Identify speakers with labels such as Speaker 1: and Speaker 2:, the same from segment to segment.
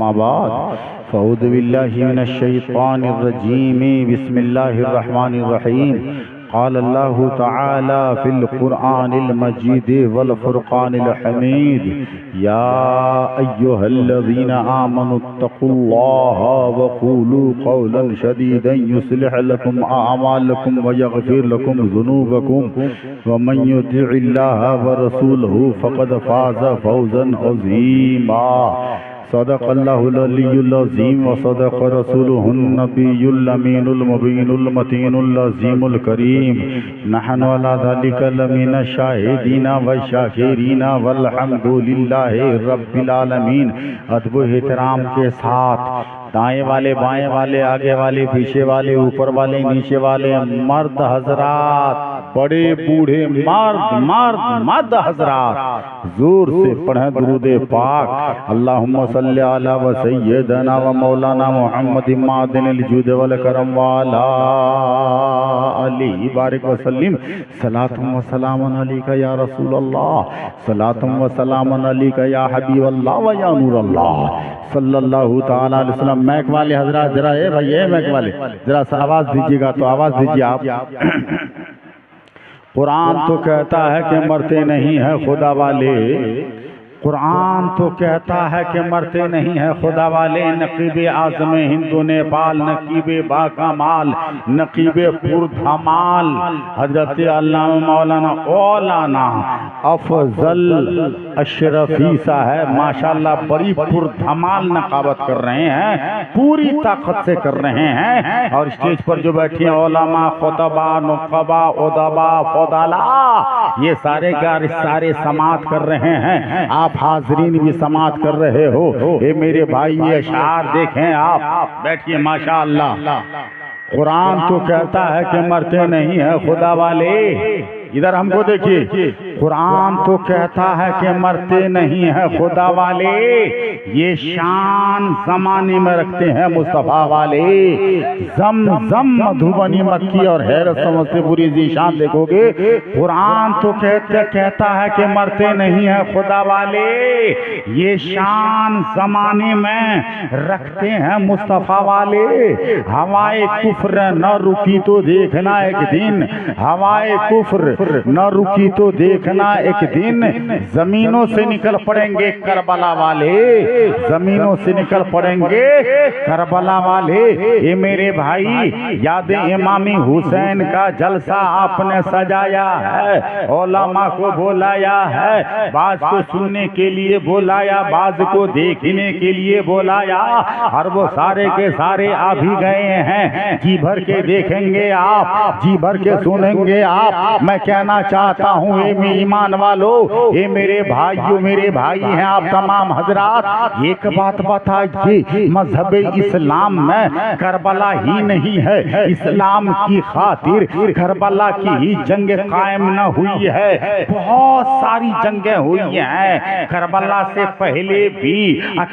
Speaker 1: अम्मा बाद फ़अऊज़ु बिल्लाहि मिनश शैतानिर रजीम बिस्मिल्लाहिर रहमानिर रहीम क़ाल अल्लाहु तआला फ़िल क़ुरआनिल मजीद वल फ़ुरक़ानिल हमीद या अय्युहल्लज़ीना आमनुत्तक़ुल्लाहा व क़ूलू क़ौलन सदीदन युस्लिह लकुम अअमालकुम व यग़फ़िर लकुम ज़ुनूबकुम व मन युतिइल्लाहा व रसूलहु फ़क़द फ़ाज़ फ़ौज़न अज़ीमा। सदक़ल्लाहुल अलियुल अज़ीम व सदक़ रसूलुहुन नबियुल अमीनुल मुबीनुल मतीनुल अज़ीमुल करीम। नहनु अला ज़ालिका लमिनश शाहिदीना व शाकिरीना वल हम्दुलिल्लाहि रब्बिल आलमीन। अदब एहतराम के साथ दाएं वाले, बाएं वाले, आगे वाले, पीछे वाले, ऊपर वाले, नीचे वाले, मर्द हजरात, बड़े बूढ़े मर्द हजरात जोर से पढ़े दुरूद पाक। अल्लाहुम्मा सल्ली अला व सय्यदना व मौलाना मुहम्मद मादिनिल जुद वल करम वाला अलैहि बारिक व सल्लिम। सलातुम व सलामुन अलैका या रसूल अल्लाह, सलातुम व सलामुन अलैका या हबीब अल्लाह व या नूर अल्लाह सल्लल्लाहु तआला अलैहि वसल्लम। मैक वाले हजरात जरा भाई मैक वाले जरा सा आवाज दीजिएगा, तो आवाज दीजिए आप। कुरान तो कहता है कि मरते नहीं है खुदा वाले, कुरान तो कहता है कि मरते नहीं है खुदा वाले। नकीबे आज़म हिंदू नेपाल, नकीबे बाकमाल, नकीबे पुरधमाल हजरत अल्लामा मौलाना औलाना अफजल अशरफी साहब माशाल्लाह बड़ी पुरधमाल नकाबत कर रहे हैं, पूरी ताकत से कर रहे हैं। और स्टेज पर जो बैठे हैं औलामा, खुतबा, नुक़बा, उदबा, फौदाला, ये सारे समात कर रहे हैं। आप हाजरीन भी समात कर रहे हो। ये मेरे भाई ये अशार देखें आप, बैठिए माशाअल्लाह। कुरान तो कहता है कि मरते नहीं है खुदा वाले, इधर हमको देखिए। कुरान तो कहता है कि मरते नहीं है खुदा वाले, ये शान जमाने में रखते हैं मुस्तफ़ा वाले। जम मधुबनी मक्की और हैरत समस्तीपुरी जीशान देखोगे। कुरान तो कहता है कि मरते नहीं है खुदा वाले, ये शान जमाने में रखते हैं मुस्तफ़ा वाले। हवाए कुफ्र न रुकी तो देखना एक दिन, हवाए कुफ्र न रुकी तो देखना एक दिन, जमीनों से निकल पड़ेंगे करबला वाले, जमीनों से निकल पड़ेंगे करबला वाले। ये मेरे भाई याद इमामी हुसैन का जलसा आपने सजाया है, औलामा को बुलाया है, बाज को सुनने के लिए बुलाया, बाज को देखने के लिए बुलाया, और वो सारे के सारे आ भी गए हैं। जी भर के देखेंगे आप, जी भर के सुनेंगे आप। मैं कहना चाहता हूँ ये ईमान वालों, ये मेरे भाइयों, मेरे भाई हैं आप तमाम हजरात, एक बात बताइए, मजहब इस्लाम में करबला ही नहीं है, इस्लाम की खातिर करबला की ही जंग कायम न हुई है, बहुत सारी जंगें हुई हैं। करबला से पहले भी,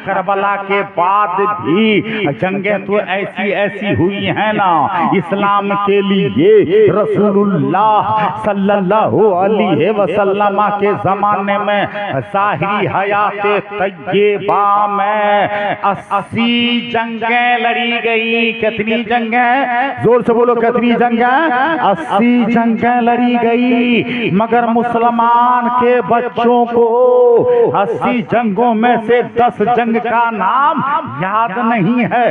Speaker 1: करबला के बाद भी जंगें तो ऐसी ऐसी हुई हैं ना। इस्लाम के लिए रसूलुल्लाह सल्लल्लाहु अलैहि वसल्लम के जमाने में ज़ाहिरी हयाते तय्यबा में 80 जंगें लड़ी गई। कितनी जंगें? जोर से बोलो, कितनी जंगें? 80 जंगें लड़ी गई। मगर मुसलमान के बच्चों को 80 जंगों में से 10 जंग का नाम याद नहीं है।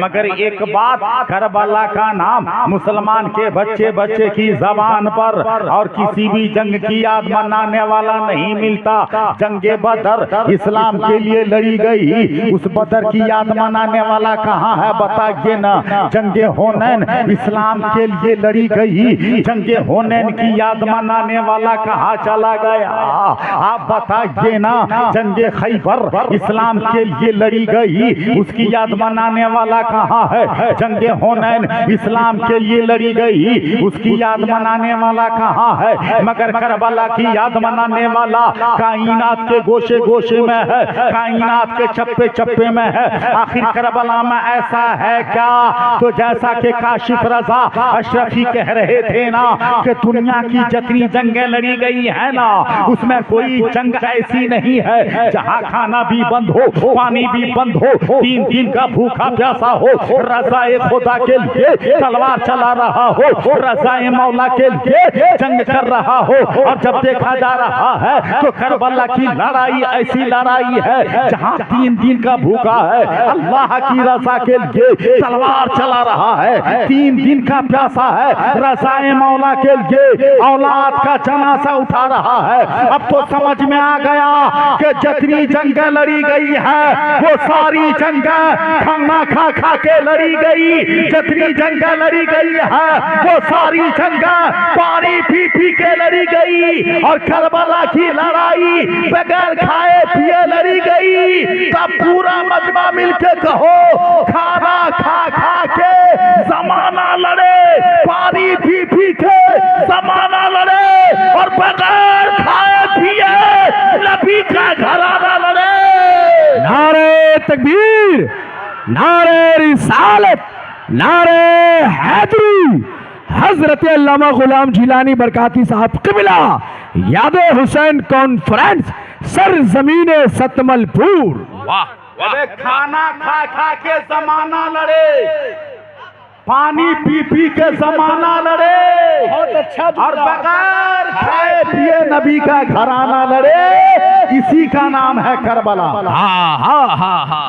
Speaker 1: मगर एक बात, करबला का नाम मुसलमान के बच्चे की जबान पर और किसी भी जंग की याद मनाने वाला नहीं मिलता। जंगे बदर इस्लाम के लिए लड़ी गई, उस बदर की याद मनाने वाला कहाँ है बताइए ना। जंगे हुनैन इस्लाम के लिए लड़ी गई, जंगे हुनैन की याद मनाने वाला कहाँ चला गया आप बताइए ना। जंगे खैबर इस्लाम के लिए लड़ी गई, उसकी याद मनाने वाला कहाँ है। जंगे हुनैन इस्लाम के लिए लड़ी गई, उसकी याद मनाने वाला कहाँ है, मगर करबला की याद मनाने वाला कायनात के गोशे गोशे में है, कायनात के चप्पे चप्पे में है। आखिर करबला में ऐसा है क्या? तो जैसा कि काशिफ रजा अशरफी कह रहे थे ना कि दुनिया की जितनी जंगें लड़ी गई है ना, उसमें कोई जंग ऐसी नहीं है जहां खाना भी बंद हो, पानी भी बंद हो, 3 दिन का भूखा प्यासा हो, रज़ाए खुदा के लिए तलवार चला रहा हो, रज़ाए मौला के लिए जंग कर रहा हो। और जब देखा जा रहा है तो करबला की लड़ाई ऐसी लड़ाई है जहां 3 दिन का भूखा है, अल्लाह की रज़ा के लिए तलवार चला रहा है, 3 दिन का प्यासा है, रज़ाए मौला के लिए औलाद का जनासा उठा रहा है। अब तो समझ में आ गया कि जितनी जंगें लड़ी गई है वो सारी जंगें खाना खा खा के लड़ी गई, जितनी जंगें लड़ी गई है वो सारी जंगें पानी पी पी के लड़ी गई। और करबला की लड़ाई बगैर खाए पिए लड़ी गई। तब पूरा मजमा मिलके कहो, खाना खा खा के जमाना लड़े, पानी पी पी के जमाना लड़े, और बगैर खाए पिए नबी का घराना लड़े।
Speaker 2: नारे तकबीर, नारे रिसालत, नारे हैदरी। हजरत अल्लामा गुलाम जिलानी बरकाती साहब क़िबला याद हुसैन कॉन्फ्रेंस सर जमीने सतमलपुर।
Speaker 1: वाह, खाना खा खा के जमाना लड़े, पानी पी पी के जमाना लड़े,
Speaker 2: बहुत अच्छा,
Speaker 1: और बगैर खाए पिए नबी का घराना लड़े। इसी का नाम है करबला।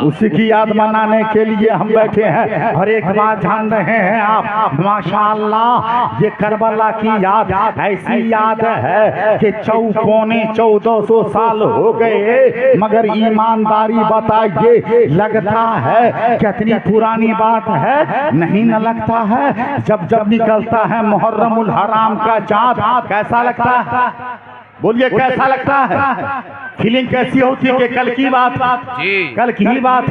Speaker 1: उसी की याद मनाने के लिए हम बैठे हैं। और एक बात जान रहे हैं आप, माशाअल्लाह, ये करबला की याद ऐसी याद है कि 1400 साल हो गए, मगर ईमानदारी बताइए, लगता है कितनी पुरानी बात है? नहीं न लगता है। जब जब निकलता है मुहर्रमुल हराम का चाँद, कैसा लगता है? बोलिए कैसा लगता है? फीलिंग कैसी होती है कि कल की बात, कल की ही बात,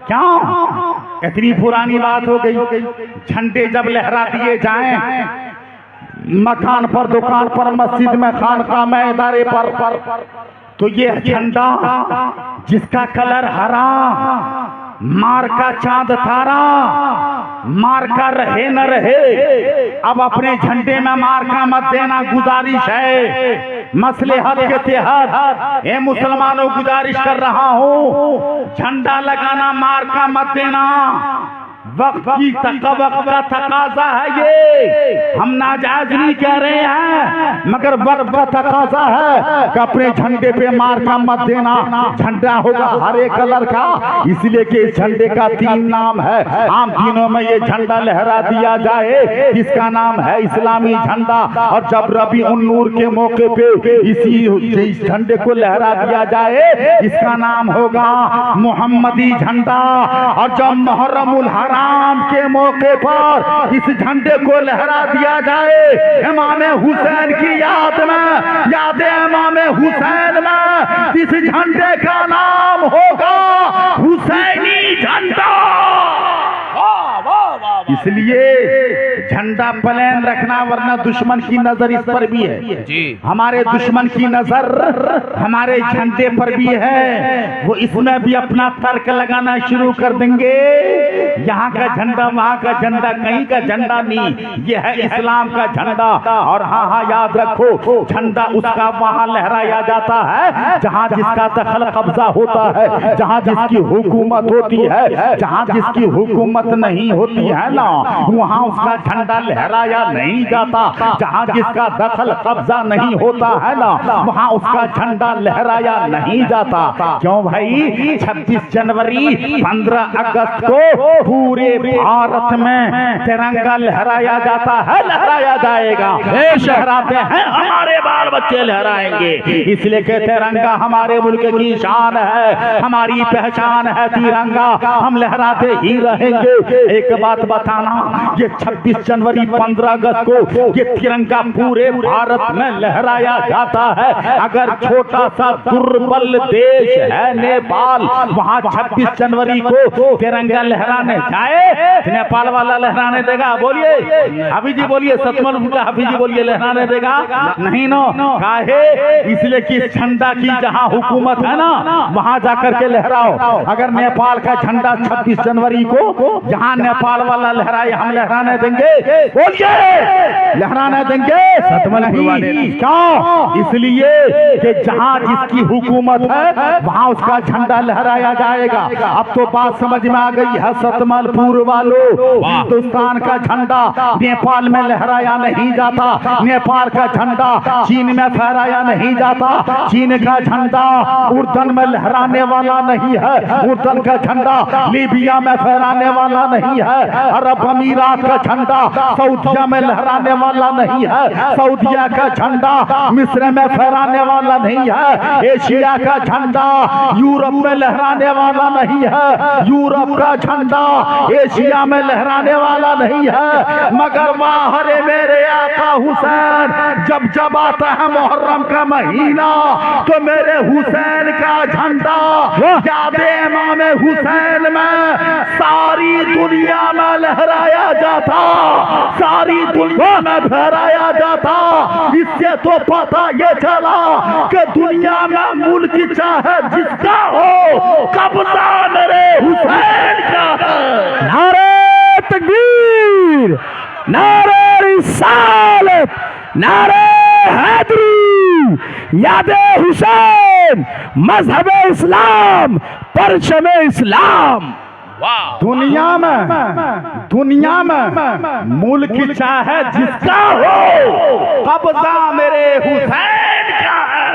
Speaker 1: क्यों? इतनी पुरानी बात हो गई। झंडे जब लहरा दिए जाएं मकान पर, दुकान पर, मस्जिद में, खानका में, इदारे पर, तो ये झंडा जिसका कलर हरा, मार का चांद तारा, मार का रहे न रहे, अब अपने झंडे में मार का मत देना, गुजारिश है मसलहत के तहत। ए मुसलमानों, गुजारिश कर रहा हूँ, झंडा लगाना मार का मत देना। वक्त का तकाजा है ये, हम नाजायज नहीं कह रहे हैं, मगर वक्त का तकाजा है कि अपने झंडे पे मार का मत देना। झंडा होगा हरे कलर का, इसलिए कि इस झंडे का 3 नाम है। आम दिनों में ये झंडा लहरा दिया जाए, इसका नाम है इस्लामी झंडा। और जब रबी उन नूर के मौके पे इस झंडे को लहरा दिया जाए, इसका नाम होगा मोहम्मदी झंडा। और जब मुहर्रमुल हराम के मौके पर इस झंडे को लहरा दिया जाए, इमाम हुसैन की याद में, याद इमाम हुसैन में, इस झंडे का नाम होगा हुसैनी झंडा। इसलिए झंडा प्लेन रखना, वरना दुश्मन की नजर इस पर भी है जी। हमारे दुश्मन की नजर हमारे झंडे पर भी है, वो इसमें भी अपना तर्क लगाना शुरू कर देंगे। यहाँ का झंडा, वहाँ का झंडा, कहीं का झंडा नहीं, ये है इस्लाम का झंडा। और हाँ हाँ, याद रखो, झंडा उसका वहाँ लहराया जाता है जहाँ जिसका दखल कब्जा होता है, जहाँ जिसकी हुकूमत होती है। जहाँ जिसकी हुकूमत नहीं होती है ना, वहाँ उसका झंडा लहराया नहीं जाता। जहाँ जिसका दखल कब्जा नहीं होता है ना, वहाँ उसका झंडा लहराया नहीं जाता। क्यों भाई? 26 जनवरी 15 अगस्त को पूरे भारत में तिरंगा लहराया जाता है, लहराया जाएगा। लहराते हैं, हमारे बाल बच्चे लहराएंगे, इसलिए कि तिरंगा हमारे मुल्क की शान है, हमारी पहचान है तिरंगा, हम लहराते ही रहेंगे। एक बात बताना, ये 26 जनवरी जनवरी 15 अगस्त को ये तिरंगा पूरे भारत में लहराया जाता है। अगर छोटा सा दुर्बल देश है नेपाल, वहाँ 26 जनवरी को तिरंगा लहराने जाए, नेपाल वाला लहराने देगा? बोलिए हाफिज जी, बोलिए सतमल हाफिज जी, बोलिए लहराने देगा? नहीं नो, काहे? इसलिए कि झंडा की जहाँ हुकूमत है ना, वहाँ जाकर के लहराओ। अगर नेपाल का झंडा 26 जनवरी को जहाँ नेपाल वाला लहराए, हम लहराने देंगे? बोलिए लहराने देंगे? सतमल नहीं। क्यों? इसलिए कि जहाँ जिसकी हुकूमत है वहाँ उसका झंडा लहराया जाएगा। अब तो बात समझ में आ गई है सतमल पूर्व वालों, हिंदुस्तान का झंडा नेपाल में लहराया नहीं जाता, नेपाल का झंडा चीन में फहराया नहीं जाता, चीन का झंडा उर्दन में लहराने वाला नहीं है, उर्दन का झंडा लीबिया में फहराने वाला नहीं है, अरब अमीरात का झंडा सऊदिया में लहराने वाला नहीं है, सऊदिया का झंडा मिस्र में फहराने वाला नहीं है, एशिया का झंडा यूरोप में लहराने वाला नहीं है, यूरोप का झंडा एशिया में लहराने वाला नहीं है। मगर वाहरे मेरे आका हुसैन, जब जब आता है मुहर्रम का महीना तो मेरे हुसैन का झंडा यादे इमाम हुसैन में सारी दुनिया में लहराया जाता, सारी दुनिया में फहराया जाता। इससे तो पता ये चला कि दुनिया में मुल्क चाहे जिसका हो, कब्जा मेरे हुसैन का है।
Speaker 2: नारे तकबीर, नारे रिसालत, नारे हैदरी, यादे हुसैन, मजहब इस्लाम, परचम इस्लाम।
Speaker 1: दुनिया में मुल्क चाहे जिसका हो, कब्जा मेरे हुसैन का है।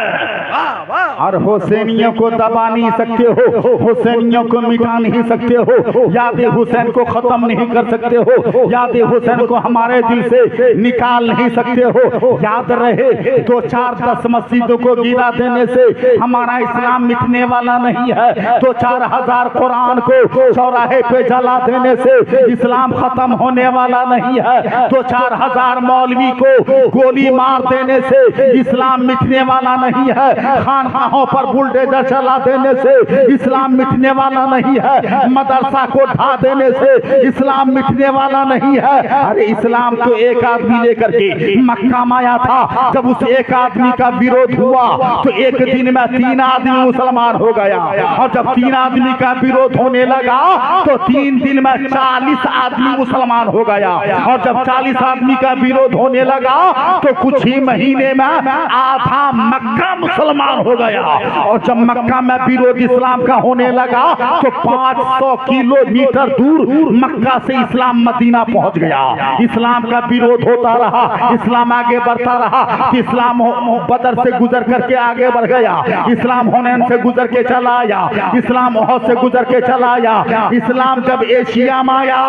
Speaker 1: और हुसैनियों को दबा नहीं सकते हो, हुसैनियों को मिटा नहीं सकते हो, याद हुसैन को खत्म नहीं कर सकते हो, याद हुसैन को हमारे दिल से निकाल नहीं सकते हो। याद रहे 2-4-10 मस्जिदों को गिरा देने से हमारा इस्लाम मिटने वाला नहीं है, 2-4 हजार कुरान को चौराहे पे जला देने से इस्लाम खत्म होने वाला नहीं है, 2-4 हजार मौलवी को गोली मार देने से इस्लाम मिटने वाला नहीं है, खानकाहों पर बुलडोजर चला देने से इस्लाम मिटने वाला नहीं है, मदरसा को ढा देने से इस्लाम मिटने वाला नहीं है। अरे इस्लाम तो एक आदमी लेकर के मक्का में आया था, जब उस एक आदमी का विरोध हुआ तो एक दिन में 3 आदमी मुसलमान हो गया, और जब 3 आदमी का विरोध होने लगा तो 3 दिन में 40 आदमी मुसलमान हो गया, और जब 40 आदमी का विरोध होने लगा तो कुछ ही महीने में आधा मक्का मुसलमान हो गया, और जब मक्का में विरोध इस्लाम का होने लगा तो 500 किलोमीटर दूर मक्का से इस्लाम मदीना पहुंच गया। इस्लाम का विरोध होता रहा, इस्लाम आगे बढ़ता रहा, इस्लाम बदर से गुजर करके आगे बढ़ गया, इस्लाम हुनैन से गुजर के चला आया, इस्लाम ओहद से गुजर के चला आया। इस्लाम जब एशिया में आया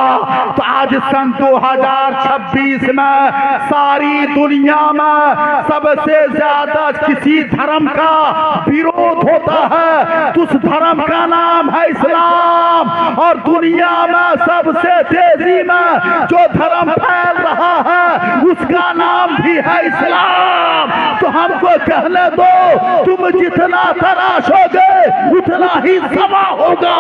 Speaker 1: तो आज सन 2026 में सारी दुनिया में सबसे ज्यादा किसी धर्म का विरोध होता है तो उस धर्म का नाम है इस्लाम, और दुनिया में सबसे तेजी में जो धर्म फैल रहा है उसका नाम भी है इस्लाम। तो हमको कहने दो, तुम जितना तराशोगे उतना ही समा होगा,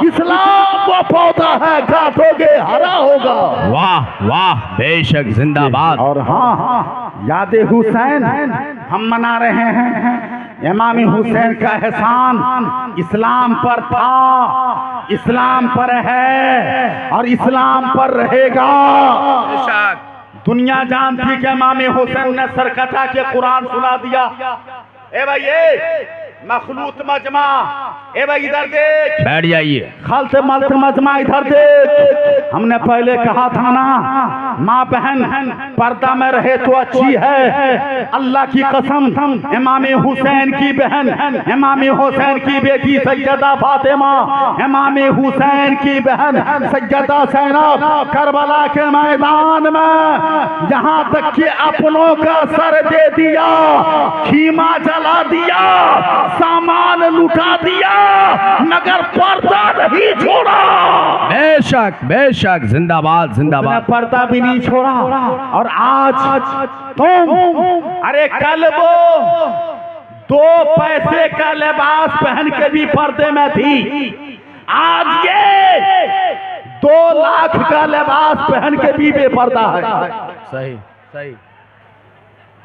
Speaker 1: इस्लाम वो पौधा है काटोगे हरा होगा।
Speaker 2: वाह वाह, बेशक, जिंदाबाद।
Speaker 1: और हाँ, यादे हुसैन हम मना रहे हैं, इमाम हुसैन का एहसान इस्लाम पर था, इस्लाम पर है और इस्लाम पर रहेगा। दुनिया जानती कि इमाम हुसैन ने सर कटा के कुरान सुना दिया। ए भाई ये मखलूत मजमा, ए भाई इधर देख,
Speaker 2: बैठ जाइए।
Speaker 1: खल्त मल्त मजमा इधर देख। हमने पहले कहा था ना, माँ बहन पर्दा में रहे तो अच्छी है। अल्लाह की कसम, इमाम हुसैन की बहन, इमाम हुसैन की बेटी सैयदा फातिमा, इमाम हुसैन की बहन सैयदा ज़ैनब करबला के मैदान में यहाँ तक कि अपनों का सर दे दिया, खीमा जला दिया, सामान लुटा दिया, मगर पर्दा नहीं छोड़ा।
Speaker 2: बेशक जिंदाबाद
Speaker 1: उसने
Speaker 2: जिंदाबाद।
Speaker 1: पर्दा भी नहीं छोड़ा। और आज तुम, अरे कल वो 2 पैसे का लिबास पहन के भी पर्दे में थी, आज ये 2 लाख का लिबास पहन के भी बेपर्दा है।
Speaker 2: सही सही।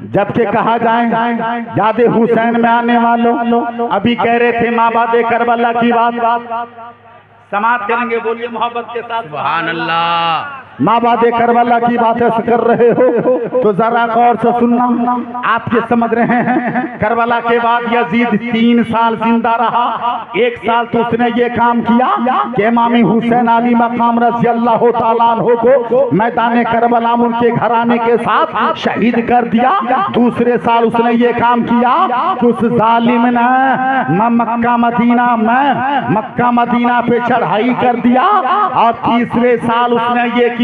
Speaker 1: जबकि कहा जाए याद हुसैन में आने वालों, अभी कह रहे थे माबादे करबला की बात समाप्त करेंगे, बोलिए मोहब्बत के साथ
Speaker 2: सुभान अल्लाह।
Speaker 1: माबादे करबला की बातें कर रहे हो तो जरा गौर से सुनना। आप ये समझ रहे हैं करबला के बाद यजीद 3 साल जिंदा रहा। 1 साल तो उसने ये काम किया कि इमाम हुसैन अली मकाम रज़ी अल्लाह तआला अन्हु को मैदान करबला उनके घराने के साथ शहीद कर दिया। दूसरे साल उसने ये काम किया कि उस जालिम ने मक्का मदीना पे चढ़ाई कर दिया। और तीसरे साल उसने ये किया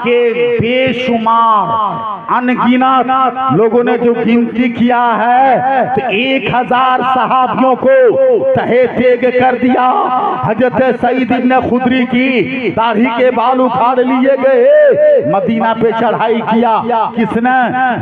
Speaker 1: कि बेशुमार अनगिनत लोगों ने जो गिनती किया है तो 1000 सहाबियों को तहे तेग कर दिया। हजरत सईद इब्न खुदरी की दाढ़ी के बाल उखाड़ लिए गए, मदीना पे चढ़ाई किया। किसने?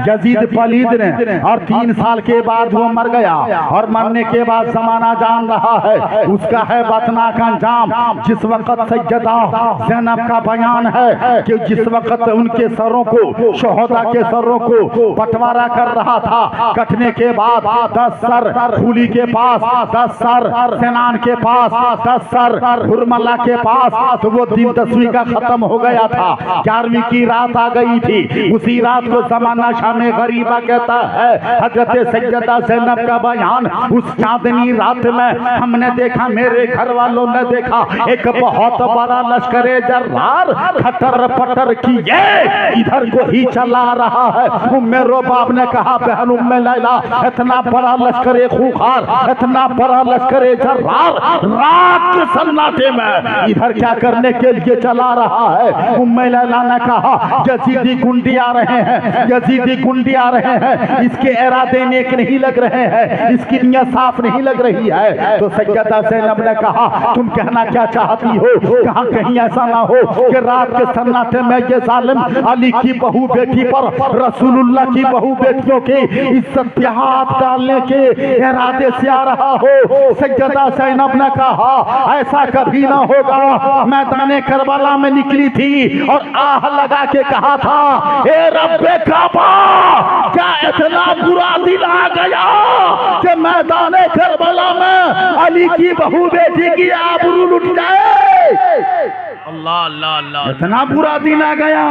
Speaker 1: यजीद पलीद ने। और 3 साल के बाद वो मर गया। और मरने के बाद जमाना जान रहा है उसका है बतनाक अंजाम। जिस वक्त सैयदा ज़ैनब का बयान है कि जिस वक्त उनके सरों को, शोहदा के सरों को बंटवारा कर रहा था, कटने के बाद 10 सर खूली के पास, 10 सर सेनान के पास, 10 सर हुरमला के पास, तो वो दिन 10वीं का खत्म हो गया था। 11वीं की रात आ गई थी। उसी रात को ज़माना शामे गरीबा कहता है। हजरत सैयदा ज़ैनब का बयान, उस चांदनी रात में हमने देखा, मेरे घर वालों ने देखा, एक बहुत बड़ा लश्करे जर्रार खटर पटर किए इधर को ही चला रहा है। उम्मे रोबाब ने कहा, बहन उम्मे लैला, इतना बड़ा लश्करे खूंखार, इतना बड़ा लश्करे जर्रार रात के सन्नाटे में इधर क्या करने के लिए चला रहा है? उम्मे लैला ने कहा, यजीदी गुंडी आ रहे हैं, यजीदी गुंडी आ रहे हैं, इसके इरादे नेक नहीं लग रहे हैं, इसकी नियत साफ नहीं लग रही है। तो सैयदा ज़ैनब ने कहा, तुम कहना क्या चाहती हो? कहाँ कहीं ऐसा ना हो कि रात के सन्नाटे में ये जालिम अली की बहू बेटी पर, रसूलुल्लाह की बहू बेटियों के इज्जत पे हाथ डालने के इरादे से आ रहा हो। सैयदा ज़ैनब ने कहा, ऐसा कभी ना होगा। मैदान करबला में निकली थी और आह लगा के कहा था, ए रब्बे काबा, क्या इतना बुरा दिन आ गया कि मैदान करबला में अली की बहू बेटी की आबरू लुट जाए।
Speaker 2: अल्लाह अल्लाह अल्लाह।
Speaker 1: इतना बुरा दिन आ गया।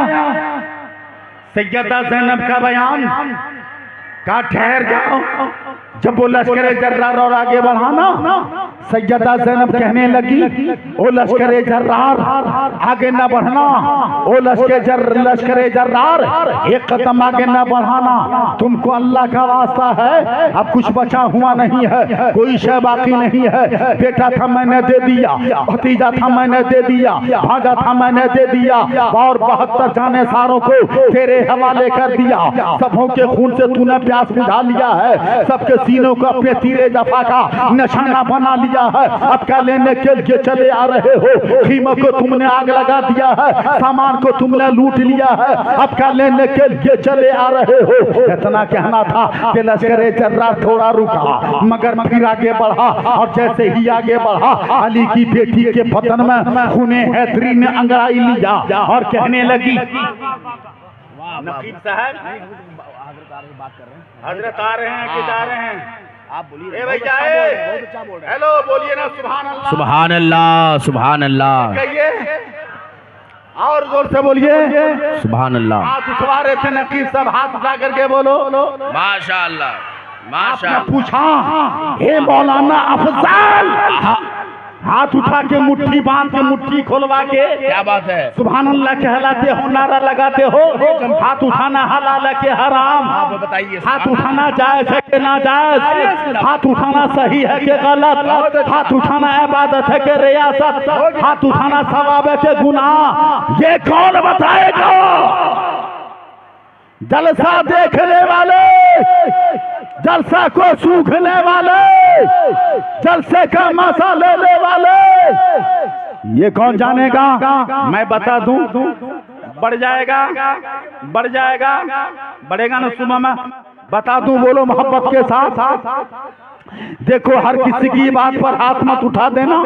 Speaker 1: सैयदा ज़ैनब का बयान का ठहर जाओ। जब वो लश्करे जर्रार और आगे बढ़ाना, सैयदा ज़ैनब कहने लगी, ओ लश्करे जर्रार आगे न बढ़ना, ओ लश्करे जर्रार एक कदम आगे न बढ़ाना, तुमको अल्लाह का वास्ता है, अब कुछ बचा हुआ नहीं है, कोई शय बाकी नहीं है। बेटा था मैंने दे दिया, भतीजा था मैंने दे दिया, भाजा था मैंने दे दिया, और 72 जाने सारों को तेरे हवाले कर दिया। सबों के खून से तूने प्यास बुझा लिया है, सबके सीनों को अपने तीरे दफा का निशाना बना लिया है। अब क्या लेने के लिए चले आ रहे हो? खीमा को तुमने आग लगा दिया है, सामान को तुमने लूट लिया है, अब क्या लेने के लिए चले आ रहे हो? इतना कहना था कि लश्करे जर्रार थोड़ा रुका, मगर फिर आगे बढ़ा। और जैसे ही आगे बढ़ा, अली की बेटी के बदन में खूने हैदरी ने अंगड़ाई लिया और कहने लगी, नकीब साहब हजरत आ रहे हैं कि जा रहे हैं?
Speaker 2: आप बोलिए।
Speaker 1: ए भैया, हेलो बोलिए ना, सुभान अल्लाह,
Speaker 2: सुभान अल्लाह सुभान अल्लाह।
Speaker 1: कहिए और जोर से बोलिए,
Speaker 2: सुभान अल्लाह।
Speaker 1: हाथ उठवा रहे थे नकीब साहब, हाथ उठा करके बोलो।
Speaker 2: माशाअल्लाह
Speaker 1: आपने
Speaker 2: माशाअल्लाह।
Speaker 1: पूछा, हे मौलाना अफजाल, हाथ उठा के मुट्ठी बांध के मुट्ठी खोलवा के
Speaker 2: क्या बात है?
Speaker 1: सुभान अल्लाह कहलाते हो, नारा लगाते हो। हाथ उठाना हलाल है कि हराम?
Speaker 2: आप बताइए।
Speaker 1: हाथ उठाना जायज है कि नाजायज? हाथ उठाना सही है कि गलत? हाथ उठाना इबादत है कि रियासत? हाथ उठाना सवाब है कि गुनाह? ये कौन बताएगा? जलसा देखने वाले, जलसा को सूखने वाले, जलसे का मजा लेने वाले, ये कौन जानेगा? मैं बता दूं, बढ़ जाएगा, बढ़ जाएगा, बढ़ेगा ना सुबह में, बता दूं, बोलो मोहब्बत के साथ। देखो, हर किसी की बात पर हाथ मत उठा देना,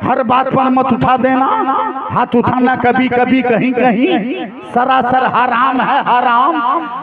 Speaker 1: हर बात पर मत उठा देना। हाथ उठाना कभी कभी कहीं कहीं सरासर हराम है, हराम।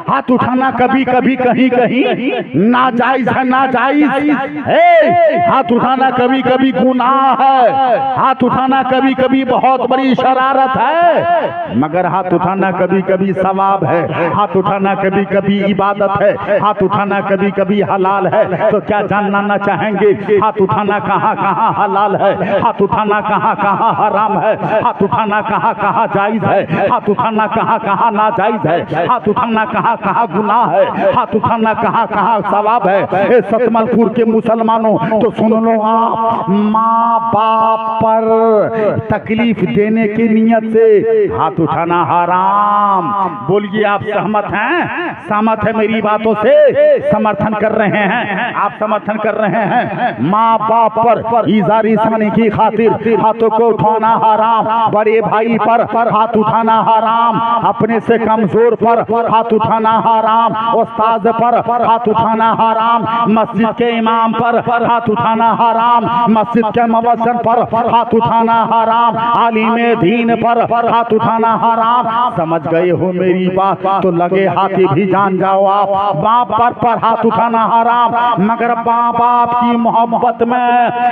Speaker 1: हाथ उठाना कभी कभी कहीं कहीं नाजायज है, नाजायज है। हाथ उठाना कभी कभी गुनाह है, हाथ उठाना कभी कभी बहुत बड़ी शरारत है, मगर हाथ उठाना कभी कभी सवाब है, हाथ उठाना कभी कभी इबादत है, हाथ उठाना कभी कभी हलाल है। तो क्या जानना चाहेंगे, हाथ उठाना कहाँ कहाँ हलाल है, हाथ उठाना कहाँ कहाँ हराम है, हाथ उठाना कहाँ कहाँ जायज है, हाथ उठाना कहाँ कहाँ नाजायज है, हाथ उठाना कहाँ कहाँ गुनाह है, हाथ उठाना कहाँ कहाँ सवाब है। सतमलपुर के मुसलमानों, तो सुन लो आप, माँ बाप पर तकलीफ देने की नियत से हाथ उठाना हराम। बोलिए, आप सहमत हैं? सहमत है मेरी बातों से? समर्थन कर रहे हैं? आप समर्थन कर रहे हैं? माँ बाप पर इज़ारी सानी की खातिर हाथों को उठाना हराम, बड़े भाई पर हाथ उठाना हराम, अपने से कमजोर पर हाथ उठाना हराम, उस्ताद पर हाथ उठाना हराम, मस्जिद के इमाम पर हाथ उठाना हराम, मस्जिद के मुअज्जिन पर हाथ उठाना हराम, आलिमे दीन पर हाथ उठाना हराम। समझ गए हो मेरी बात? तो लगे हाथी भी जान जाओ आप। बाप पर हाथ उठाना हराम, मगर माँ बाप की मोहब्बत में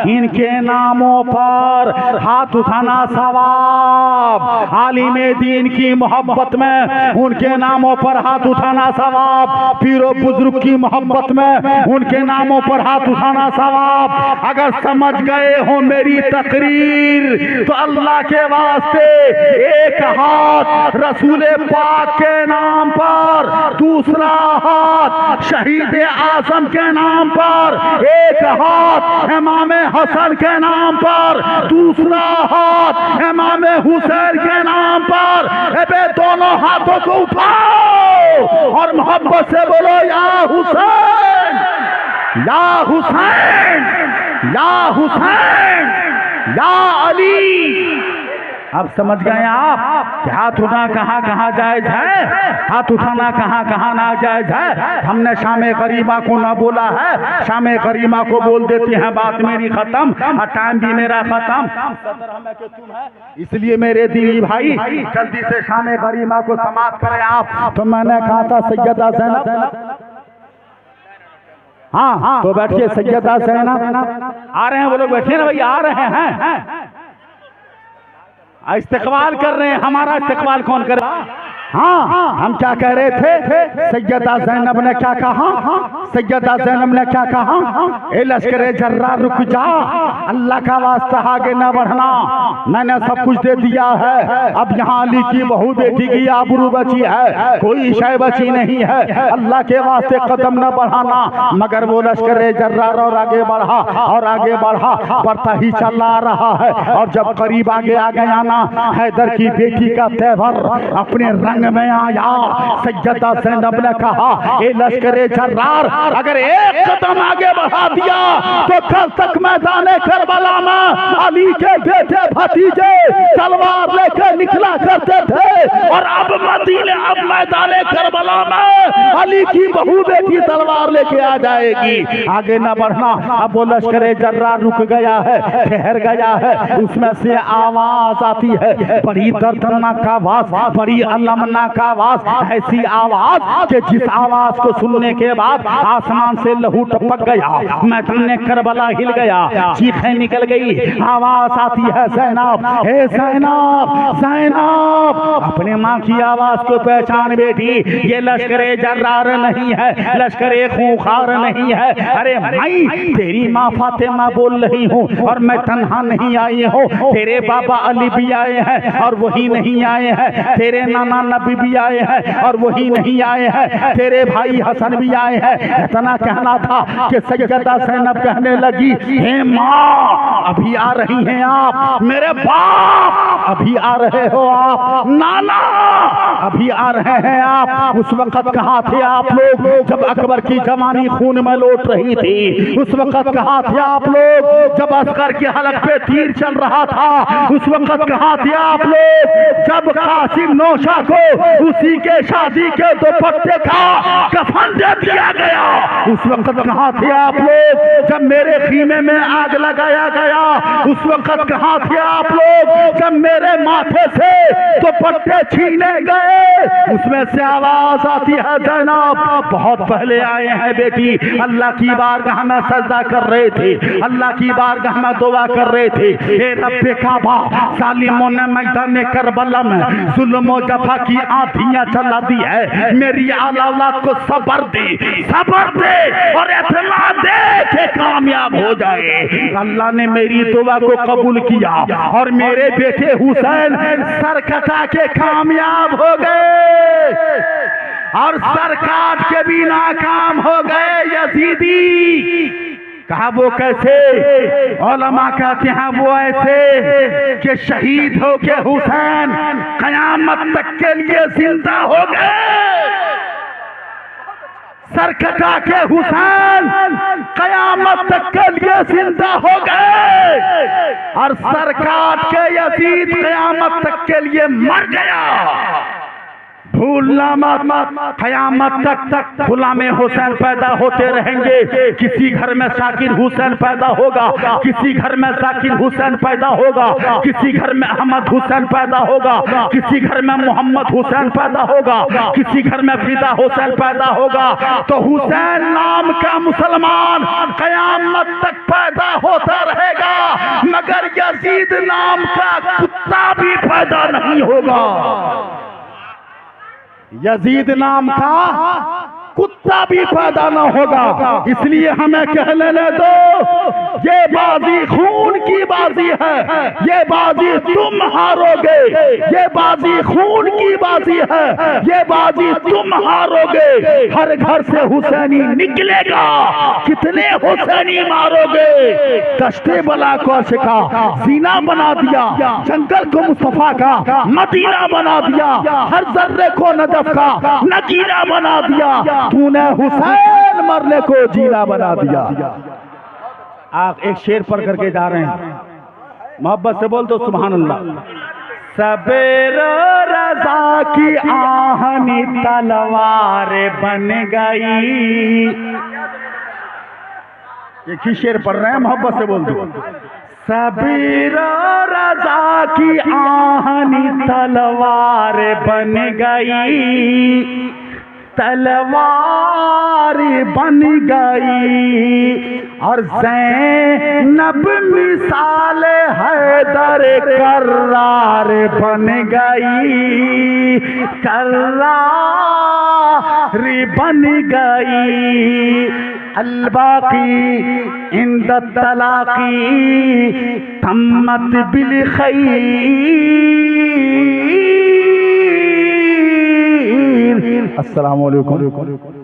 Speaker 1: इनके नामों पर हाथ उठाना सवाब। आलिमे दीन की मोहब्बत में उनके नामों पर हाथ उठाना सवाब। पीरो बुजुर्ग की मोहब्बत में उनके नामों पर हाथ उठाना सवाब। अगर समझ गए हो मेरी तकरीर, तो अल्लाह के वास्ते एक हाथ रसूल पाक के नाम पर, दूसरा हाथ शहीद आजम के नाम पर, एक हाथ इमाम हसन के नाम पर, दूसरा हाथ इमाम हुसैन के नाम पर। अबे दोनों हाथों को उठाओ और मोहब्बत से बोलो, या हुसैन, या हुसैन, या हुसैन, या अली। अब समझ गए आप कि हाथ उठाना कहाँ कहाँ जायज है, हाथ उठाना कहाँ कहाँ ना जायज है। हमने शामे करीमा को ना बोला है, शामे करीमा को बोल देती हैं, बात मेरी खत्म और टाइम भी मेरा खत्म। सदर हमें के तुम है, इसलिए मेरे दीनी भाई जल्दी से शामे करीमा को समाप्त करें आप। तो मैंने कहा था सैयदा ज़ैनब, हाँ तो बैठिए, सैयदा ज़ैनब आ रहे हैं, वो लोग बैठिए ना भैया, आ रहे हैं। इस्तेकबाल कर रहे हैं, हमारा इस्तेकबाल कौन करे? हाँ, हम क्या कह रहे थे? सैयदा ज़ैनब ने क्या कहा? सैयदा ज़ैनब ने क्या कहा? ए लश्करे जर्रा रुक जा, अल्लाह का वास्ता आगे न बढ़ना, मैंने सब कुछ दे दिया है, अब यहाँ अली की बहू बेटी की आबरू बची है, कोई शय बची नहीं है, अल्लाह के वास्ते कदम न बढ़ाना। मगर वो लश्करे जर्रा और आगे बढ़ा और आगे बढ़ा, बढ़ता ही चला रहा है। और जब करीब आगे आ गया ना, हैदर की बेटी का तेवर अपने रंग में आया। सैयदा ज़ैनब ने कहा, ए लश्करे जर्रार, अगर एक कदम आगे बढ़ा दिया तो कल तक मैदाने करबला में अली के बेटे भतीजे तलवार लेकर निकला करते थे, और अब मैदाने करबला में अली की बहू बेटी तलवार लेके आ जाएगी। आगे न बढ़ना। अब वो लश्करे जर्रार रुक गया है, ठहर गया है, उसमें से आवाज आती है, बड़ी दर्दनाक आवाज, बड़ी अलमनाक आवाज, ऐसी आवाज कि जिस आवाज को सुनने के बाद आसमान से लहू टपक गया, मैदान करबला हिल गया, चीखें निकल गई। आवाज आती है, ज़ैनब, हे ज़ैनब, ज़ैनब। अपने माँ की आवाज को पहचान बेटी, ये लश्करे जर्रार नहीं है, लश्करे खूंखार नहीं है। अरे माई, तेरी माँ फातिमा बोल रही हूँ, और मैं तन्हा नहीं आई हूँ, तेरे बाबा अली भी आए हैं और वही नहीं आए हैं, तेरे नाना नबी भी आए हैं और वही नहीं आए हैं, तेरे भाई हसन भी आए हैं। इतना कहना था कि सैयदा ज़ैनब कहने लगी, हे माँ, अभी आ रही हैं आप, मेरे बाप अभी आ रहे हो आप नाना, अभी आ रहे हैं आप। उस वक्त कहाँ थे आप लोग जब अकबर की जवानी खून में लौट रही थी? उस वक्त कहाँ थे आप लोग जब अस्कर के हलक पे तीर चल रहा था? उस वक्त कहाँ थे आप लोग जब कासिम नौशा को उसी के शादी के दुपट्टे का कफन दे दिया गया? उस वक्त कहाँ थे आप लोग जब मेरे खीमे में आग लगाया गया? उस वक्त कहाँ थे आप लोग जब मेरे माथे से दुपट्टे छीने गए? उसमें से आवाज आती है, जैनब बहुत पहले आए हैं बेटी, अल्लाह की बारगाह में सजदा कर रहे थे, अल्लाह की बारगाह में दुआ कर रहे थे। ए रब्बे काबा, जालिमों ने मैदान करबला में जुल्म और जफा की आंधियां चला दी है, मेरी औलाद को सब्र दे और इतना दे के कामयाब हो जाए। अल्लाह ने मेरी दुआ को कबूल किया और मेरे बेटे हुसैन सर कटा के कामयाब हो गए और सर काट के भी नाकाम हो गए यजीदी। कहा वो कैसे? उलमा कहते हैं वो ऐसे कि शहीद हो के हुसैन कयामत तक के लिए जिंदा हो गए। सर कटा के हुसैन कयामत तक के लिए जिंदा हो गए और सर काट के यजीद कयामत तक के लिए मर गया। भूलना मत, कयामत तक गुलाम हुसैन पैदा होते रहेंगे। किसी घर में शाकिर हुसैन पैदा होगा, किसी घर में शाकिर हुसैन पैदा होगा, किसी घर में अहमद हुसैन पैदा होगा, किसी घर में मोहम्मद हुसैन पैदा होगा, किसी घर में फिदा हुसैन पैदा होगा। तो हुसैन नाम का मुसलमान कयामत तक पैदा होता रहेगा, मगर यजीद नाम का कुत्ता भी पैदा नहीं होगा। यजीद नाम का कुत्ता भी पैदा न होगा। इसलिए हमें कह लेने दो, ये बाजी खून की बाजी है, ये बाजी तुम हारोगे, ये बाजी खून की बाजी है, ये बाजी तुम हारोगे। हर घर से हुसैनी निकलेगा, कितने हुसैनी मारोगे? कश्ते बला को शिका सीना बना दिया, जंगल को मुस्तफा का मदीना बना दिया, हर जर्रे को नजफ का नगीना बना दिया, तूने हुसैन मरने को जीना बना दिया। आप एक शेर पढ़ करके जा रहे हैं, मोहब्बत से बोल दो सुभान अल्लाह। सबेर रजा की आहनी तलवार बन गई। एक ही शेर पढ़ रहे हैं, मोहब्बत से बोल दो। सबीर रजा की आहनी तलवार बन गई, तलवार बन गई और ज़ैनब मिसाल हैदर कर्रार बन गई, कर्रार बन गई। अलबाकी इंद तलाकी तम्मत बिल खैर। अस्सलामु अलैकुम।